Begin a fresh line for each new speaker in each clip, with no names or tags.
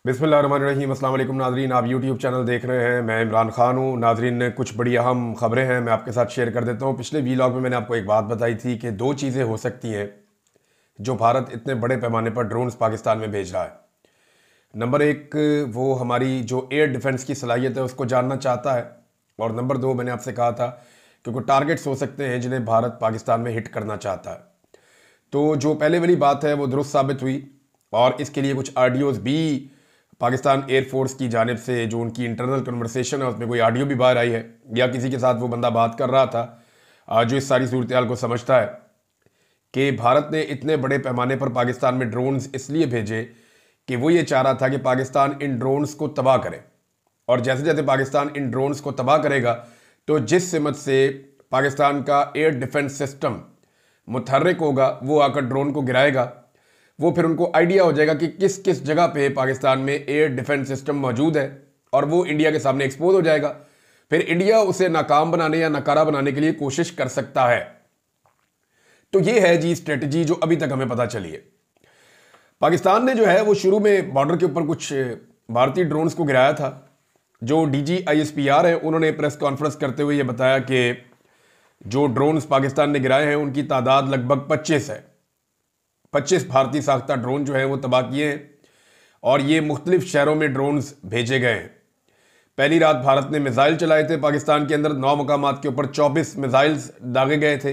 बिस्मिल्लाहिर्रहमानिर्रहीम। अस्सलाम वालेकुम नाजरीन, आप यूट्यूब चैनल देख रहे हैं। मैं इमरान खान हूँ। नाजरीन, कुछ बड़ी अहम खबरें हैं, मैं आपके साथ शेयर कर देता हूँ। पिछले वीलॉग में मैंने आपको एक बात बताई थी कि दो चीज़ें हो सकती हैं जो भारत इतने बड़े पैमाने पर ड्रोन्स पाकिस्तान में भेज रहा है। नंबर एक, वो हमारी जो एयर डिफेंस की सलाहियत है उसको जानना चाहता है। और नंबर दो, मैंने आपसे कहा था कि कुछ टारगेट्स हो सकते हैं जिन्हें भारत पाकिस्तान में हिट करना चाहता है। तो जो पहले वाली बात है वो दुरुस्त साबित हुई, और इसके लिए कुछ ऑडियोज भी पाकिस्तान एयरफोर्स की जानिब से, जो उनकी इंटरनल कन्वर्सेशन है उसमें कोई ऑडियो भी बाहर आई है, या किसी के साथ वो बंदा बात कर रहा था जो इस सारी सूरत हाल को समझता है कि भारत ने इतने बड़े पैमाने पर पाकिस्तान में ड्रोन्स इसलिए भेजे कि वो ये चाह रहा था कि पाकिस्तान इन ड्रोन्स को तबाह करे। और जैसे जैसे पाकिस्तान इन ड्रोन्स को तबाह करेगा तो जिस सिमत से पाकिस्तान का एयर डिफेंस सिस्टम मुतहर्रिक होगा, वो आकर ड्रोन को गिराएगा, वो फिर उनको आइडिया हो जाएगा कि किस किस जगह पे पाकिस्तान में एयर डिफेंस सिस्टम मौजूद है, और वो इंडिया के सामने एक्सपोज हो जाएगा। फिर इंडिया उसे नाकाम बनाने या नकारा बनाने के लिए कोशिश कर सकता है। तो ये है जी स्ट्रेटजी जो अभी तक हमें पता चली है। पाकिस्तान ने जो है वो शुरू में बॉर्डर के ऊपर कुछ भारतीय ड्रोन्स को गिराया था। जो DGISPR है उन्होंने प्रेस कॉन्फ्रेंस करते हुए ये बताया कि जो ड्रोन्स पाकिस्तान ने गिराए हैं उनकी तादाद लगभग 25 है। 25 भारतीय साख्ता ड्रोन जो है वो तबाह किए हैं, और ये मुख्तलिफ शहरों में ड्रोन्स भेजे गए हैं। पहली रात भारत ने मिसाइल चलाए थे पाकिस्तान के अंदर, 9 मकामात के ऊपर 24 मिसाइल्स दागे गए थे।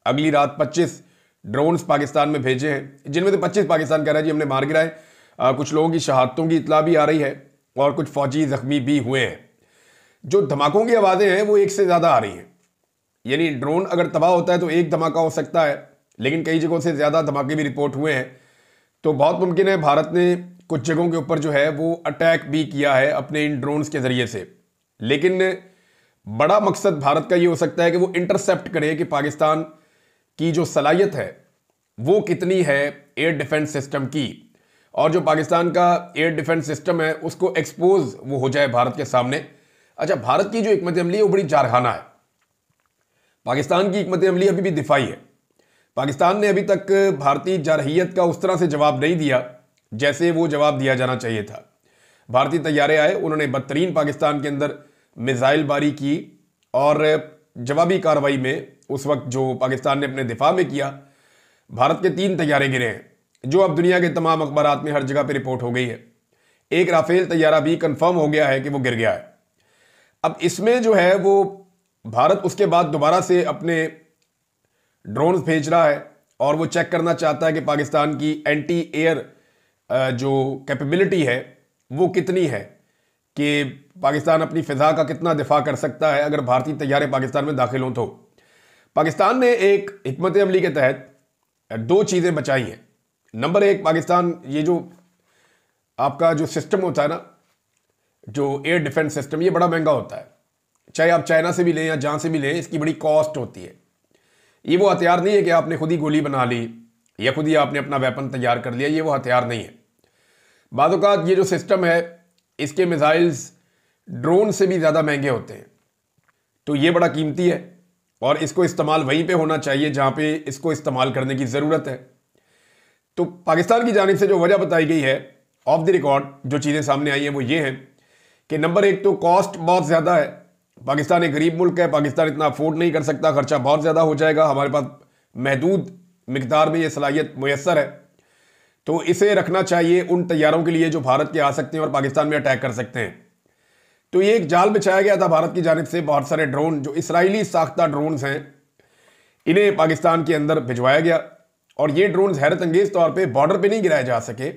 अगली रात 25 ड्रोन्स पाकिस्तान में भेजे हैं, जिनमें से 25 पाकिस्तान कह रहा है जी हमने मार गिराए। कुछ लोगों की शहादतों की इतला भी आ रही है, और कुछ फौजी जख्मी भी हुए हैं। जो धमाकों की आवाज़ें हैं वो एक से ज़्यादा आ रही हैं। यानी ड्रोन अगर तबाह होता है तो एक धमाका हो सकता है, लेकिन कई जगहों से ज़्यादा धमाके भी रिपोर्ट हुए हैं। तो बहुत मुमकिन है भारत ने कुछ जगहों के ऊपर जो है वो अटैक भी किया है अपने इन ड्रोन्स के ज़रिए से। लेकिन बड़ा मकसद भारत का ये हो सकता है कि वो इंटरसेप्ट करे कि पाकिस्तान की जो सलाहियत है वो कितनी है एयर डिफेंस सिस्टम की, और जो पाकिस्तान का एयर डिफेंस सिस्टम है उसको एक्सपोज वो हो जाए भारत के सामने। अच्छा, भारत की जो हिकमत अमली है वो बड़ी जारखाना है। पाकिस्तान की हिकमत अमली अभी भी दिफाई है। पाकिस्तान ने अभी तक भारतीय जारहियत का उस तरह से जवाब नहीं दिया जैसे वो जवाब दिया जाना चाहिए था। भारतीय तैयारे आए, उन्होंने बदतरीन पाकिस्तान के अंदर मिसाइल बारी की, और जवाबी कार्रवाई में उस वक्त जो पाकिस्तान ने अपने दिफा में किया, भारत के 3 तैयारे गिरे हैं, जो अब दुनिया के तमाम अखबारात में हर जगह पर रिपोर्ट हो गई है। एक राफेल तैयारा भी कंफर्म हो गया है कि वो गिर गया है। अब इसमें जो है वो भारत उसके बाद दोबारा से अपने ड्रोन्स भेज रहा है, और वो चेक करना चाहता है कि पाकिस्तान की एंटी एयर जो कैपेबिलिटी है वो कितनी है, कि पाकिस्तान अपनी फिजा का कितना दिफा कर सकता है अगर भारतीय तैयारे पाकिस्तान में दाखिल हों। तो पाकिस्तान ने एक हिकमत अमली के तहत 2 चीज़ें बचाई हैं। नंबर एक, पाकिस्तान ये जो आपका जो सिस्टम होता है ना, जो एयर डिफेंस सिस्टम, ये बड़ा महंगा होता है। चाहे आप चाइना से भी लें या जहाँ से भी लें, इसकी बड़ी कॉस्ट होती है। ये वो हथियार नहीं है कि आपने खुद ही गोली बना ली या खुद ही आपने अपना वेपन तैयार कर लिया, ये वो हथियार नहीं है। बाद औक़ात ये जो सिस्टम है इसके मिसाइल्स ड्रोन से भी ज़्यादा महंगे होते हैं। तो ये बड़ा कीमती है, और इसको इस्तेमाल वहीं पे होना चाहिए जहाँ पे इसको इस्तेमाल करने की ज़रूरत है। तो पाकिस्तान की जानिब से जो वजह बताई गई है, ऑफ द रिकॉर्ड जो चीज़ें सामने आई हैं वो ये हैं कि नंबर एक तो कॉस्ट बहुत ज़्यादा है। पाकिस्तान एक गरीब मुल्क है, पाकिस्तान इतना अफोर्ड नहीं कर सकता, खर्चा बहुत ज़्यादा हो जाएगा। हमारे पास महदूद मिकदार में ये सलाहियत मुयस्सर है, तो इसे रखना चाहिए उन तैयारों के लिए जो भारत के आ सकते हैं और पाकिस्तान में अटैक कर सकते हैं। तो ये एक जाल बिछाया गया था भारत की जानिब से। बहुत सारे ड्रोन जो इसराइली साख्ता ड्रोन्स हैं इन्हें पाकिस्तान के अंदर भिजवाया गया, और ये ड्रोन्स हैरत अंगेज तौर पर बॉर्डर पर नहीं गिराए जा सके।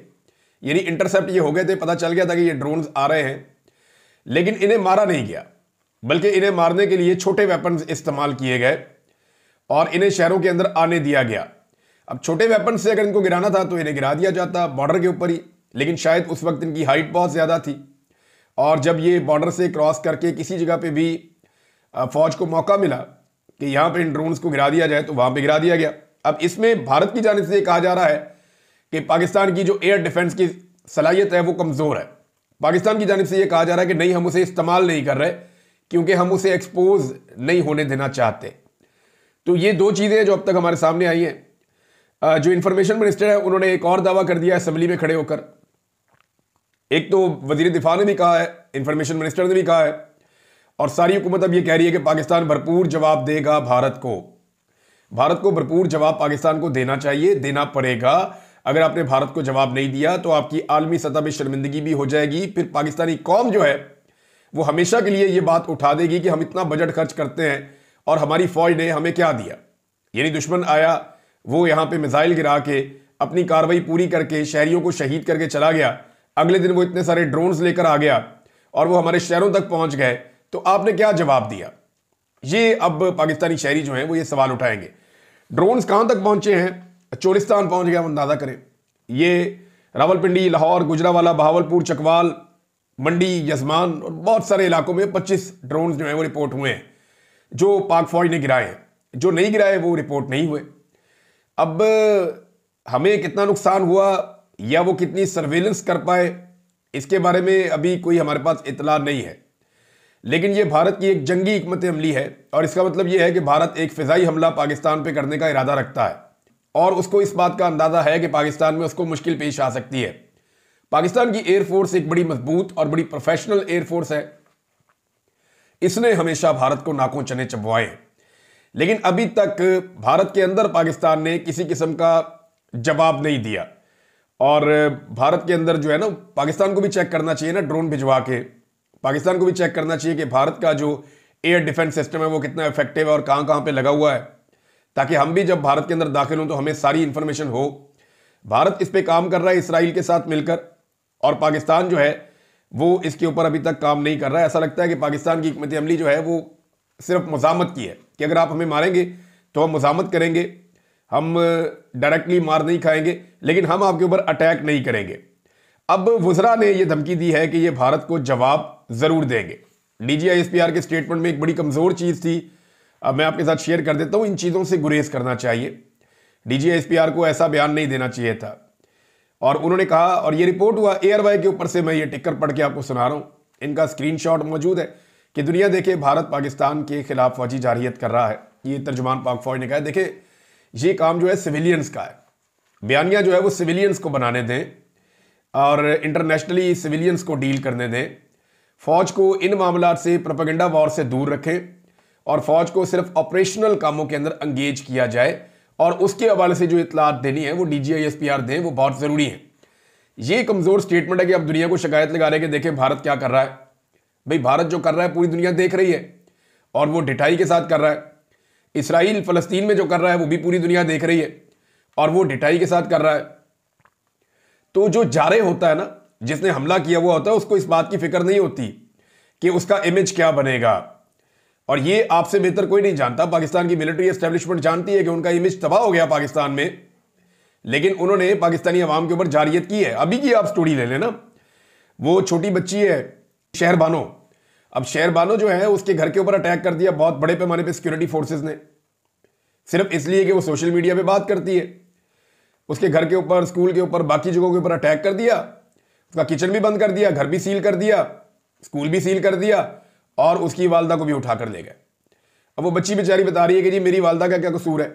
यानी इंटरसेप्ट ये हो गए थे, पता चल गया था कि ये ड्रोन्स आ रहे हैं, लेकिन इन्हें मारा नहीं गया, बल्कि इन्हें मारने के लिए छोटे वेपन्स इस्तेमाल किए गए और इन्हें शहरों के अंदर आने दिया गया। अब छोटे वेपन से अगर इनको गिराना था तो इन्हें गिरा दिया जाता बॉर्डर के ऊपर ही, लेकिन शायद उस वक्त इनकी हाइट बहुत ज़्यादा थी, और जब ये बॉर्डर से क्रॉस करके किसी जगह पे भी फौज को मौका मिला कि यहाँ पे इन ड्रोन्स को गिरा दिया जाए तो वहाँ पे गिरा दिया गया। अब इसमें भारत की जानिब से कहा जा रहा है कि पाकिस्तान की जो एयर डिफेंस की सलाहियत है वो कमज़ोर है। पाकिस्तान की जानिब से ये कहा जा रहा है कि नहीं, हम उसे इस्तेमाल नहीं कर रहे क्योंकि हम उसे एक्सपोज नहीं होने देना चाहते। तो ये 2 चीज़ें जो अब तक हमारे सामने आई हैं। जो इंफॉर्मेशन मिनिस्टर है उन्होंने एक और दावा कर दिया असेंबली में खड़े होकर एक तो वजीर दिफा ने भी कहा है, इंफॉर्मेशन मिनिस्टर ने भी कहा है, और सारी हुकूमत अब ये कह रही है कि पाकिस्तान भरपूर जवाब देगा भारत को। भारत को भरपूर जवाब पाकिस्तान को देना चाहिए, देना पड़ेगा। अगर आपने भारत को जवाब नहीं दिया तो आपकी आलमी सतह पर शर्मिंदगी भी हो जाएगी। फिर पाकिस्तानी कौम जो है वो हमेशा के लिए ये बात उठा देगी कि हम इतना बजट खर्च करते हैं और हमारी फौज ने हमें क्या दिया। यानी दुश्मन आया, वो यहां पे मिसाइल गिरा के अपनी कार्रवाई पूरी करके शहरियों को शहीद करके चला गया, अगले दिन वो इतने सारे ड्रोन्स लेकर आ गया और वो हमारे शहरों तक पहुंच गए, तो आपने क्या जवाब दिया। ये अब पाकिस्तानी शहरी जो हैं वो ये सवाल उठाएंगे। ड्रोन्स कहां तक पहुंचे हैं? चोलिस्तान पहुंच गया, अंदाजा करें। ये रावलपिंडी, लाहौर, गुजरावाला, बहावलपुर, चकवाल, मंडी, यजमान और बहुत सारे इलाकों में 25 ड्रोन जो है वो रिपोर्ट हुए हैं जो पाक फौज ने गिराए हैं। जो नहीं गिराए वो रिपोर्ट नहीं हुए। अब हमें कितना नुकसान हुआ या वो कितनी सर्वेलेंस कर पाए, इसके बारे में अभी कोई हमारे पास इतला नहीं है। लेकिन ये भारत की एक जंगी हिकमत अमली है और इसका मतलब ये है कि भारत एक फिजाई हमला पाकिस्तान पे करने का इरादा रखता है और उसको इस बात का अंदाजा है कि पाकिस्तान में उसको मुश्किल पेश आ सकती है। पाकिस्तान की एयरफोर्स एक बड़ी मजबूत और बड़ी प्रोफेशनल एयरफोर्स है। इसने हमेशा भारत को नाकों चने चबवाए हैं, लेकिन अभी तक भारत के अंदर पाकिस्तान ने किसी किस्म का जवाब नहीं दिया। और भारत के अंदर जो है ना, पाकिस्तान को भी चेक करना चाहिए ना, ड्रोन भिजवा के पाकिस्तान को भी चेक करना चाहिए कि भारत का जो एयर डिफेंस सिस्टम है वो कितना इफेक्टिव है और कहां कहां पे लगा हुआ है, ताकि हम भी जब भारत के अंदर दाखिल हों तो हमें सारी इंफॉर्मेशन हो। भारत इस पे काम कर रहा है इसराइल के साथ मिलकर, और पाकिस्तान जो है वो इसके ऊपर अभी तक काम नहीं कर रहा है। ऐसा लगता है कि पाकिस्तान की हिकमत अमली जो है वो सिर्फ मुज़ामत की है कि अगर आप हमें मारेंगे तो हम मुज़ामत करेंगे, हम डायरेक्टली मार नहीं खाएंगे, लेकिन हम आपके ऊपर अटैक नहीं करेंगे। अब वज़रा ने यह धमकी दी है कि ये भारत को जवाब ज़रूर देंगे। DGISPR के स्टेटमेंट में एक बड़ी कमज़ोर चीज़ थी, अब मैं आपके साथ शेयर कर देता हूँ। इन चीज़ों से गुरेज करना चाहिए, DGISPR को ऐसा बयान नहीं देना चाहिए था। और उन्होंने कहा, और ये रिपोर्ट हुआ एयरवाई के ऊपर से, मैं ये टिकर पढ़ के आपको सुना रहा हूँ, इनका स्क्रीनशॉट मौजूद है कि दुनिया देखे भारत पाकिस्तान के खिलाफ फौजी जारहियत कर रहा है। ये तर्जुमान पाक फौज ने कहा है। देखे, ये काम जो है सिविलियंस का है, बयानिया जो है वो सिविलियंस को बनाने दें और इंटरनेशनली सिविलियंस को डील करने दें। फौज को इन मामलात से, प्रोपेगेंडा वॉर से दूर रखें और फौज को सिर्फ ऑपरेशनल कामों के अंदर एंगेज किया जाए, और उसके हवाले से जो इतलात देनी है वो DGISPR दें, वो बहुत ज़रूरी है। ये कमज़ोर स्टेटमेंट है कि अब दुनिया को शिकायत लगा रहे हैं कि देखें भारत क्या कर रहा है। भाई, भारत जो कर रहा है पूरी दुनिया देख रही है और वो ढिठाई के साथ कर रहा है। इसराइल फ़लस्तीन में जो कर रहा है वो भी पूरी दुनिया देख रही है और वो ढिठाई के साथ कर रहा है। तो जो जारे होता है ना, जिसने हमला किया हुआ होता है, उसको इस बात की फिक्र नहीं होती कि उसका इमेज क्या बनेगा। और ये आपसे बेहतर कोई नहीं जानता, पाकिस्तान की मिलिट्री एस्टेब्लिशमेंट जानती है कि उनका इमेज तबाह हो गया पाकिस्तान में, लेकिन उन्होंने पाकिस्तानी अवाम के ऊपर जारियत की है। अभी की आप स्टोरी ले लेना, वो छोटी बच्ची है शहरबानो। अब शहरबानो जो है उसके घर के ऊपर अटैक कर दिया बहुत बड़े पैमाने पे सिक्योरिटी फोर्सेस ने, सिर्फ इसलिए कि वो सोशल मीडिया पे बात करती है। उसके घर के ऊपर, स्कूल के ऊपर, बाकी जगहों के ऊपर अटैक कर दिया, उसका किचन भी बंद कर दिया, घर भी सील कर दिया, स्कूल भी सील कर दिया और उसकी वालदा को भी उठा कर ले गए। अब वो बच्ची बेचारी बता रही है कि जी मेरी वालदा का क्या कसूर है,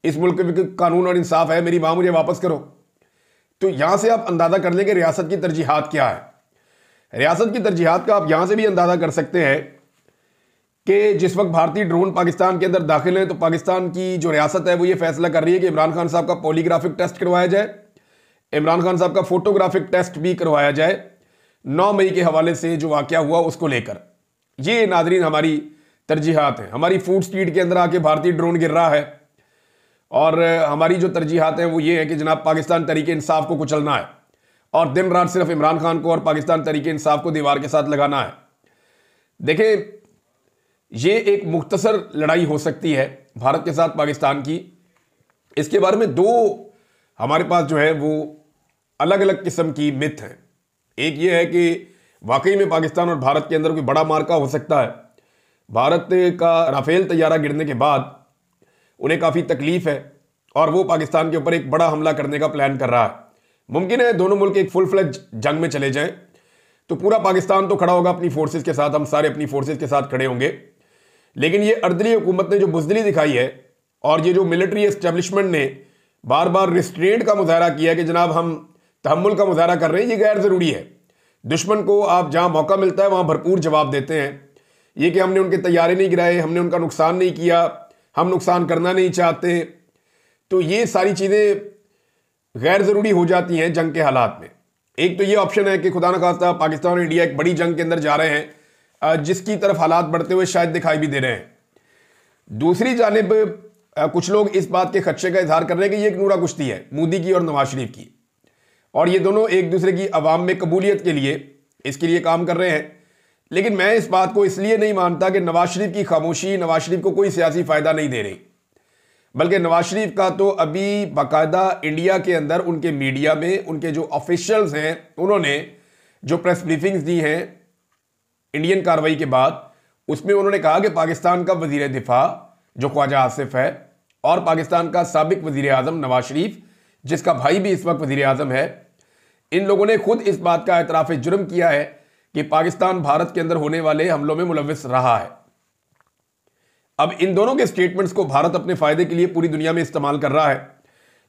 इस मुल्क में कानून और इंसाफ है, मेरी मां मुझे वापस करो। तो यहां से आप अंदाजा कर लें कि रियासत की तरजीहात क्या है। रियासत की तरजीहात का आप यहां से भी अंदाजा कर सकते हैं कि जिस वक्त भारतीय ड्रोन पाकिस्तान के अंदर दाखिल हैं तो पाकिस्तान की जो रियासत है वो ये फैसला कर रही है कि इमरान खान साहब का पॉलीग्राफिक टेस्ट करवाया जाए, इमरान खान साहब का फोटोग्राफिक टेस्ट भी करवाया जाए 9 मई के हवाले से जो वाकया हुआ उसको लेकर। ये नाजरीन हमारी तरजीहात हैं। हमारी फूड स्ट्रीट के अंदर आके भारतीय ड्रोन गिर रहा है और हमारी जो तरजीहात हैं वो ये है कि जनाब पाकिस्तान तरीके इंसाफ को कुचलना है और दिन रात सिर्फ इमरान खान को और पाकिस्तान तरीके इंसाफ को दीवार के साथ लगाना है। देखें, ये एक मुख्तसर लड़ाई हो सकती है भारत के साथ पाकिस्तान की। इसके बारे में दो हमारे पास जो है वो अलग अलग किस्म की मिथ हैं। एक ये है कि वाकई में पाकिस्तान और भारत के अंदर कोई बड़ा मार्का हो सकता है। भारत का राफेल तैयारा गिरने के बाद उन्हें काफ़ी तकलीफ है और वो पाकिस्तान के ऊपर एक बड़ा हमला करने का प्लान कर रहा है। मुमकिन है दोनों मुल्क एक फुल फ्लेज जंग में चले जाएं तो पूरा पाकिस्तान तो खड़ा होगा अपनी फोर्सेस के साथ, हम सारे अपनी फोर्सेस के साथ खड़े होंगे। लेकिन ये अर्दली हुकूमत ने जो बुज़दिली दिखाई है और ये जो मिलिट्री एस्टेब्लिशमेंट ने बार बार रिस्ट्रेंट का मुजाहरा किया कि जनाब हम तहम्मुल का मुजाहरा कर रहे हैं, ये गैर ज़रूरी है। दुश्मन को आप जहां मौका मिलता है वहां भरपूर जवाब देते हैं। ये कि हमने उनके तैयारे नहीं गिराए, हमने उनका नुकसान नहीं किया, हम नुकसान करना नहीं चाहते, तो ये सारी चीज़ें गैर ज़रूरी हो जाती हैं जंग के हालात में। एक तो ये ऑप्शन है कि खुदा न खास्ता पाकिस्तान और इंडिया एक बड़ी जंग के अंदर जा रहे हैं, जिसकी तरफ हालात बढ़ते हुए शायद दिखाई भी दे रहे हैं। दूसरी जानिब कुछ लोग इस बात के खदशे का इजहार कर रहे हैं कि ये एक नूरा कुश्ती है मोदी की और नवाज शरीफ की, और ये दोनों एक दूसरे की अवाम में कबूलियत के लिए इसके लिए काम कर रहे हैं। लेकिन मैं इस बात को इसलिए नहीं मानता कि नवाज शरीफ की खामोशी नवाज शरीफ को कोई सियासी फ़ायदा नहीं दे रही, बल्कि नवाज शरीफ का तो अभी बाकायदा इंडिया के अंदर उनके मीडिया में उनके जो ऑफिशियल्स हैं उन्होंने जो प्रेस ब्रीफिंग्स दी हैं इंडियन कार्रवाई के बाद, उसमें उन्होंने कहा कि पाकिस्तान का वजीर दिफा जो ख्वाजा आसिफ है और पाकिस्तान का साबिक वजीर आज़म नवाज शरीफ जिसका भाई भी इस वक्त वजीर आज़म है, इन लोगों ने खुद इस बात का एतराफ़ जुर्म किया है कि पाकिस्तान भारत के अंदर होने वाले हमलों में मुलव्विस रहा है। अब इन दोनों के स्टेटमेंट्स को भारत अपने फायदे के लिए पूरी दुनिया में इस्तेमाल कर रहा है।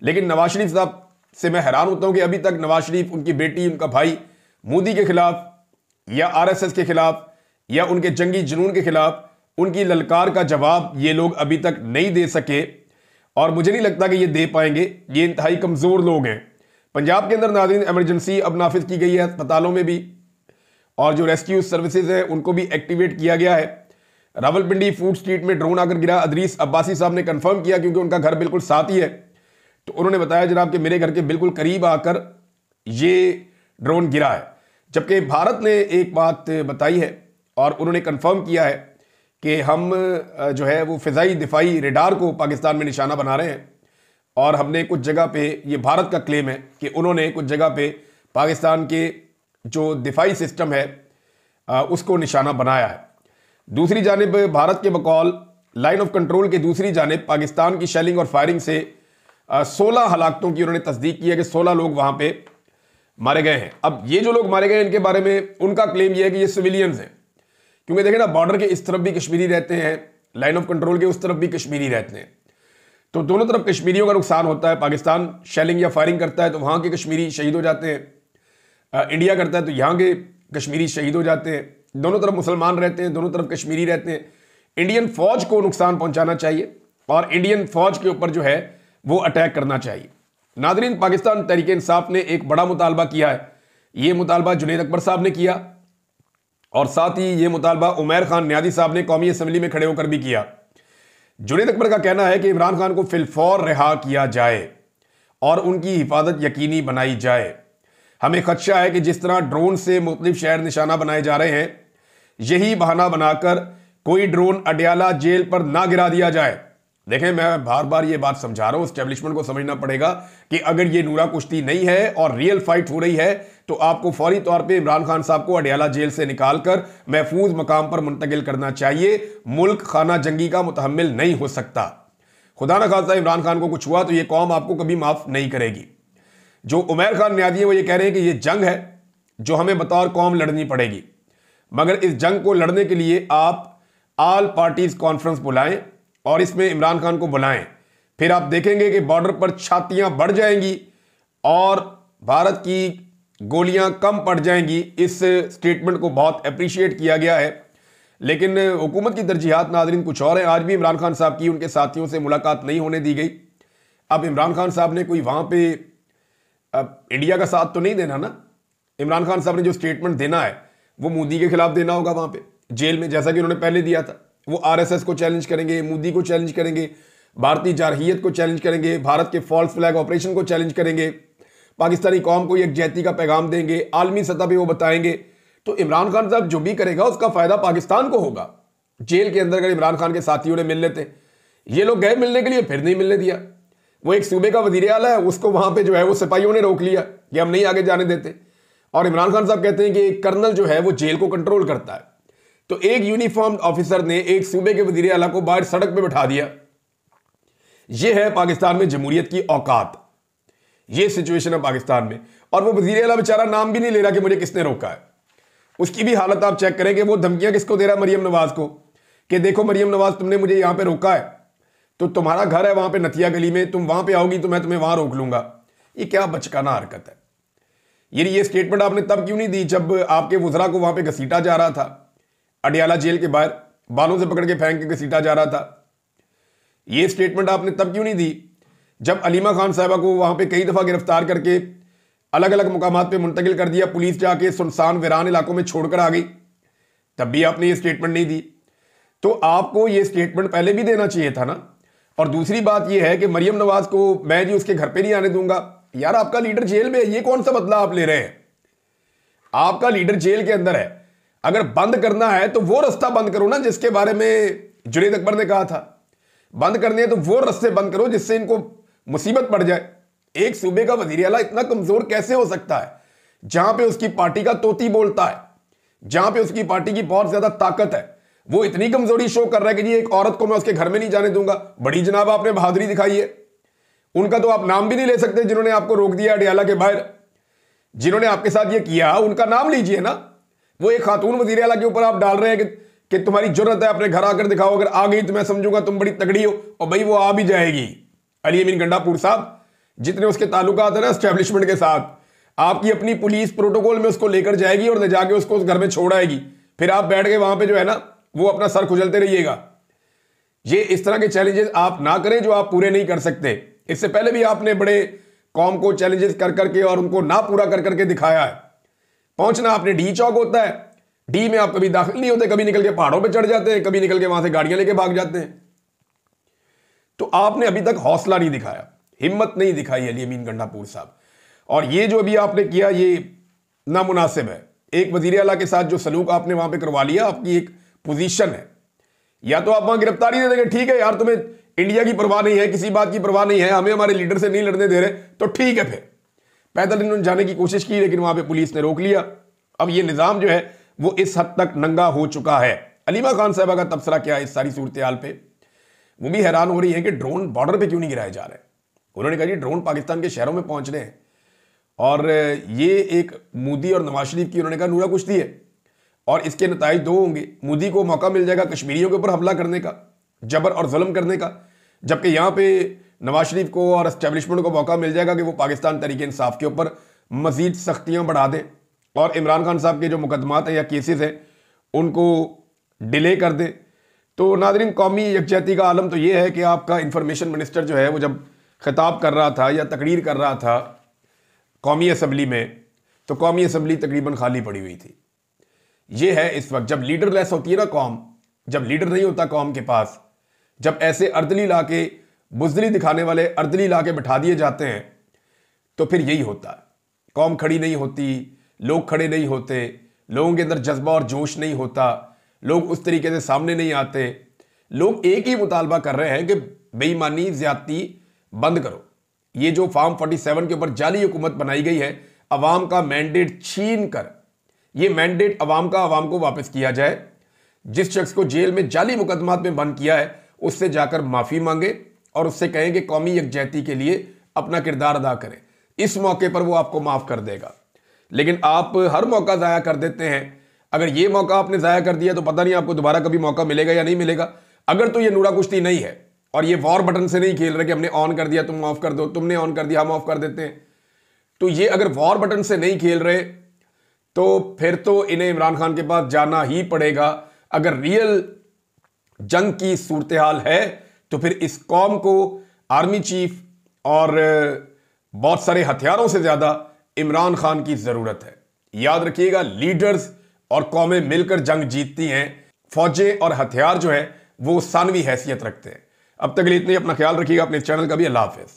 लेकिन नवाज शरीफ साहब से मैं हैरान होता हूं कि अभी तक नवाज शरीफ, उनकी बेटी, उनका भाई मोदी के खिलाफ या आरएसएस के खिलाफ या उनके जंगी जुनून के खिलाफ उनकी ललकार का जवाब ये लोग अभी तक नहीं दे सके, और मुझे नहीं लगता कि ये दे पाएंगे। ये इंतहाई कमज़ोर लोग हैं। पंजाब के अंदर नाज़रीन इमरजेंसी अब नाफिज की गई है अस्पतालों में भी, और जो रेस्क्यू सर्विसेज हैं उनको भी एक्टिवेट किया गया है। रावलपिंडी फूड स्ट्रीट में ड्रोन आकर गिरा, अदरीस अब्बासी साहब ने कंफर्म किया क्योंकि उनका घर बिल्कुल साथ ही है, तो उन्होंने बताया जनाब कि मेरे घर के बिल्कुल करीब आकर ये ड्रोन गिरा है। जबकि भारत ने एक बात बताई है और उन्होंने कंफर्म किया है कि हम जो है वो फ़िज़ाई दिफाई रेडार को पाकिस्तान में निशाना बना रहे हैं, और हमने कुछ जगह पे, ये भारत का क्लेम है कि उन्होंने कुछ जगह पे पाकिस्तान के जो दिफाई सिस्टम है उसको निशाना बनाया है। दूसरी जानिब भारत के बकौल लाइन ऑफ कंट्रोल के दूसरी जानिब पाकिस्तान की शेलिंग और फायरिंग से 16 हलाकतों की उन्होंने तस्दीक की है कि 16 लोग वहाँ पे मारे गए हैं। अब ये जो लोग मारे गए हैं इनके बारे में उनका क्लेम ये है कि ये सिविलियंस हैं, क्योंकि देखें ना बॉर्डर के इस तरफ भी कश्मीरी रहते हैं, लाइन ऑफ कंट्रोल के उस तरफ भी कश्मीरी रहते हैं, तो दोनों तरफ कश्मीरियों का नुकसान होता है। पाकिस्तान शेलिंग या फायरिंग करता है तो वहाँ के कश्मीरी शहीद हो जाते हैं, इंडिया करता है तो यहाँ के कश्मीरी शहीद हो जाते हैं। दोनों तरफ मुसलमान रहते हैं, दोनों तरफ कश्मीरी रहते हैं। इंडियन फौज को नुकसान पहुंचाना चाहिए और इंडियन फौज के ऊपर जो है वो अटैक करना चाहिए। नादरीन, पाकिस्तान तहरीक इंसाफ ने एक बड़ा मुतालबा किया है। ये मुतालबा जुनैद अकबर साहब ने किया और साथ ही ये मुतालबा उमैर खान न्यादी साहब ने कौमी असम्बली में खड़े होकर भी किया। जुनैद अकबर का कहना है कि इमरान खान को फिलफौर रिहा किया जाए और उनकी हिफाजत यकीनी बनाई जाए। हमें खदशा है कि जिस तरह ड्रोन से मुख्तलिफ शहर निशाना बनाए जा रहे हैं, यही बहाना बनाकर कोई ड्रोन अडयाला जेल पर ना गिरा दिया जाए। देखें, मैं बार बार ये बात समझा रहा हूं, एस्टेब्लिशमेंट को समझना पड़ेगा कि अगर ये नूरा कुश्ती नहीं है और रियल फाइट हो रही है तो आपको फौरी तौर पे इमरान खान साहब को अडयाला जेल से निकालकर महफूज मकाम पर मुंतकिल करना चाहिए। मुल्क खाना जंगी का मुतहम्मिल नहीं हो सकता। खुदा न खास्ता इमरान खान को कुछ हुआ तो ये कौम आपको कभी माफ नहीं करेगी। जो उमैर खान न्यादी है वो ये कह रहे हैं कि ये जंग है जो हमें बतौर कौम लड़नी पड़ेगी, मगर इस जंग को लड़ने के लिए आप ऑल पार्टीज कॉन्फ्रेंस बुलाएं और इसमें इमरान खान को बुलाएं। फिर आप देखेंगे कि बॉर्डर पर छातियां बढ़ जाएंगी और भारत की गोलियां कम पड़ जाएंगी। इस स्टेटमेंट को बहुत अप्रिशिएट किया गया है, लेकिन हुकूमत की तरजीहात नाज़रीन कुछ और है। आज भी इमरान खान साहब की उनके साथियों से मुलाकात नहीं होने दी गई। अब इमरान खान साहब ने कोई वहां पे इंडिया का साथ तो नहीं देना ना। इमरान खान साहब ने जो स्टेटमेंट देना है वो मोदी के खिलाफ देना होगा वहां पे जेल में, जैसा कि उन्होंने पहले दिया था। वो आरएसएस को चैलेंज करेंगे, मोदी को चैलेंज करेंगे, भारतीय जारहियत को चैलेंज करेंगे, भारत के फॉल्स फ्लैग ऑपरेशन को चैलेंज करेंगे, पाकिस्तानी कौम को यकजहती का पैगाम देंगे, आलमी सतह पे वो बताएंगे। तो इमरान खान साहब जो भी करेगा उसका फायदा पाकिस्तान को होगा। जेल के अंदर अगर इमरान खान के साथियों ने मिल लेते, ये लोग गए मिलने के लिए, फिर नहीं मिलने दिया। वो एक सूबे का वजीर आला है, उसको वहां पे जो है वो सिपाहियों ने रोक लिया कि हम नहीं आगे जाने देते। और इमरान खान साहब कहते हैं कि एक कर्नल जो है वो जेल को कंट्रोल करता है। तो एक यूनिफॉर्म ऑफिसर ने एक सूबे के वजीर आला को बाहर सड़क पे बिठा दिया। यह है पाकिस्तान में जमहूरियत की औकात। यह सिचुएशन है पाकिस्तान में। और वो वजीर आला बेचारा नाम भी नहीं ले रहा कि मुझे किसने रोका है। उसकी भी हालत आप चेक करें कि वो धमकियां किसको दे रहा है, मरियम नवाज को, कि देखो मरियम नवाज तुमने मुझे यहां पर रोका है, तो तुम्हारा घर है वहां पे नथिया गली में, तुम वहां पे आओगी तो मैं तुम्हें वहां रोक लूंगा। ये क्या बचकाना हरकत है। ये स्टेटमेंट आपने तब क्यों नहीं दी जब आपके वुज़रा को वहां पे घसीटा जा रहा था, अडियाला जेल के बाहर बालों से पकड़ के फेंक के घसीटा जा रहा था? ये स्टेटमेंट आपने तब क्यों नहीं दी जब अलीमा खान साहिबा को वहां पे कई दफा गिरफ्तार करके अलग अलग मुकामात पे मुंतकिल कर दिया, पुलिस जाके सुनसान वीरान इलाकों में छोड़कर आ गई, तब भी आपने ये स्टेटमेंट नहीं दी? तो आपको ये स्टेटमेंट पहले भी देना चाहिए था ना। और दूसरी बात यह है कि मरियम नवाज को मैं जी उसके घर पे नहीं आने दूंगा। यार आपका लीडर जेल में है, ये कौन सा बदला आप ले रहे हैं? आपका लीडर जेल के अंदर है, अगर बंद करना है तो वो रास्ता बंद करो ना जिसके बारे में जुनैद अकबर ने कहा था। बंद करने हैं तो वो रास्ते बंद करो जिससे इनको मुसीबत पड़ जाए। एक सूबे का वजीर आला इतना कमजोर कैसे हो सकता है जहां पे उसकी पार्टी का तोती बोलता है, जहां पे उसकी पार्टी की बहुत ज्यादा ताकत है, वो इतनी कमजोरी शो कर रहा है कि जी एक औरत को मैं उसके घर में नहीं जाने दूंगा। बड़ी जनाब आपने बहादुरी दिखाई है। उनका तो आप नाम भी नहीं ले सकते जिन्होंने आपको रोक दिया अडियाला के बाहर, जिन्होंने आपके साथ ये किया उनका नाम लीजिए ना। वो एक खातून वजीर आला के ऊपर आप डाल रहे हैं कि तुम्हारी जुर्रत है, अपने घर आकर दिखाओ, अगर आ गई तो मैं समझूंगा तुम बड़ी तगड़ी हो। और भाई वो आ भी जाएगी। अली अमीन गंडापुर साहब जितने उसके ताल्लुकात है ना एस्टेब्लिशमेंट के साथ, आपकी अपनी पुलिस प्रोटोकॉल में उसको लेकर जाएगी और ले जाके उसको उस घर में छोड़ आएगी। फिर आप बैठ के वहां पे जो है ना वो अपना सर खुजलते रहिएगा। ये इस तरह के चैलेंजेस आप ना करें जो आप पूरे नहीं कर सकते। इससे पहले भी आपने बड़े कौम को चैलेंजेस कर करके और उनको ना पूरा कर करके दिखाया है। पहुंचना आपने डी चौक होता है, डी में आप कभी दाखिल नहीं होते, कभी निकल के पहाड़ों पे चढ़ जाते हैं, कभी निकल के वहां से गाड़ियां लेके भाग जाते हैं। तो आपने अभी तक हौसला नहीं दिखाया, हिम्मत नहीं दिखाई अली अमीन गंडापुर साहब। और ये जो अभी आपने किया ये नामुनासिब है। एक वजीर आला के साथ जो सलूक आपने वहां पे करवा लिया, आपकी एक पोजीशन है, या तो आप वहां गिरफ्तारी दे देंगे, ठीक है यार तुम्हें इंडिया की परवाह नहीं है, किसी बात की परवाह नहीं है, हमें हमारे लीडर से नहीं लड़ने दे रहे, तो ठीक है। फिर पैदल इन्होंने जाने की कोशिश की लेकिन वहां पे पुलिस ने रोक लिया। अब ये निजाम जो है वो इस हद तक नंगा हो चुका है। अलीमा खान साहबा का तबसरा क्या है इस सारी सूरत हाल पे? वो भी हैरान हो रही है कि ड्रोन बॉर्डर पे क्यों नहीं गिराए जा रहे। उन्होंने कहा जी ड्रोन पाकिस्तान के शहरों में पहुंच रहे हैं। और ये एक मोदी और नवाज शरीफ की उन्होंने कहा नूरा कुश्ती है और इसके नताइज दो होंगे। मोदी को मौका मिल जाएगा कश्मीरियों के ऊपर हमला करने का, जबर और जुल्म करने का, जबकि यहां पे नवाज शरीफ को और एस्टेब्लिशमेंट को मौका मिल जाएगा कि वो पाकिस्तान तरीके इंसाफ के ऊपर मजीद सख्तियां बढ़ा दें और इमरान खान साहब के जो मुकदमात हैं या केसेस हैं उनको डिले कर दें। तो नाज़रीन, कौमी यकजहती का आलम तो ये है कि आपका इंफॉर्मेशन मिनिस्टर जो है वो जब खिताब कर रहा था या तकरीर कर रहा था कौमी असम्बली में, तो कौमी असम्बली तकरीबन खाली पड़ी हुई थी। ये है इस वक्त जब लीडरलेस होती है ना कौम, जब लीडर नहीं होता कौम के पास, जब ऐसे अर्दली ला के बुजदली दिखाने वाले अर्दली ला के बैठा दिए जाते हैं, तो फिर यही होता है। कौम खड़ी नहीं होती, लोग खड़े नहीं होते, लोगों के अंदर जज्बा और जोश नहीं होता, लोग उस तरीके से सामने नहीं आते। लोग एक ही मुतालबा कर रहे हैं कि बेईमानी ज्यादती बंद करो। ये जो फॉर्म 47 के ऊपर जाली हुकूमत बनाई गई है, अवाम का मैंडेट छीन कर, ये मैंडेट अवाम का अवाम को वापस किया जाए। जिस शख्स को जेल में जाली मुकदमात में बंद किया है उससे जाकर माफी मांगे और उससे कहें कि कौमी यकजहती के लिए अपना किरदार अदा करें। इस मौके पर वो आपको माफ कर देगा। लेकिन आप हर मौका ज़ाया कर देते हैं। अगर ये मौका आपने ज़ाया कर दिया तो पता नहीं आपको दोबारा कभी मौका मिलेगा या नहीं मिलेगा। अगर तो ये नूरा कुश्ती नहीं है और ये वॉर बटन से नहीं खेल रहे कि हमने ऑन कर दिया तुम माफ कर दो, तुमने ऑन कर दिया हम ऑफ कर देते हैं, तो ये अगर वॉर बटन से नहीं खेल रहे तो फिर तो इन्हें इमरान खान के पास जाना ही पड़ेगा। अगर रियल जंग की सूरत हाल है तो फिर इस कौम को आर्मी चीफ और बहुत सारे हथियारों से ज्यादा इमरान खान की जरूरत है। याद रखिएगा, लीडर्स और कौमें मिलकर जंग जीतती हैं, फौजें और हथियार जो है वो सानवी हैसियत रखते हैं। अब तक के लिए इतनी, अपना ख्याल रखिएगा, अपने चैनल का भी। अल्लाह हाफिज।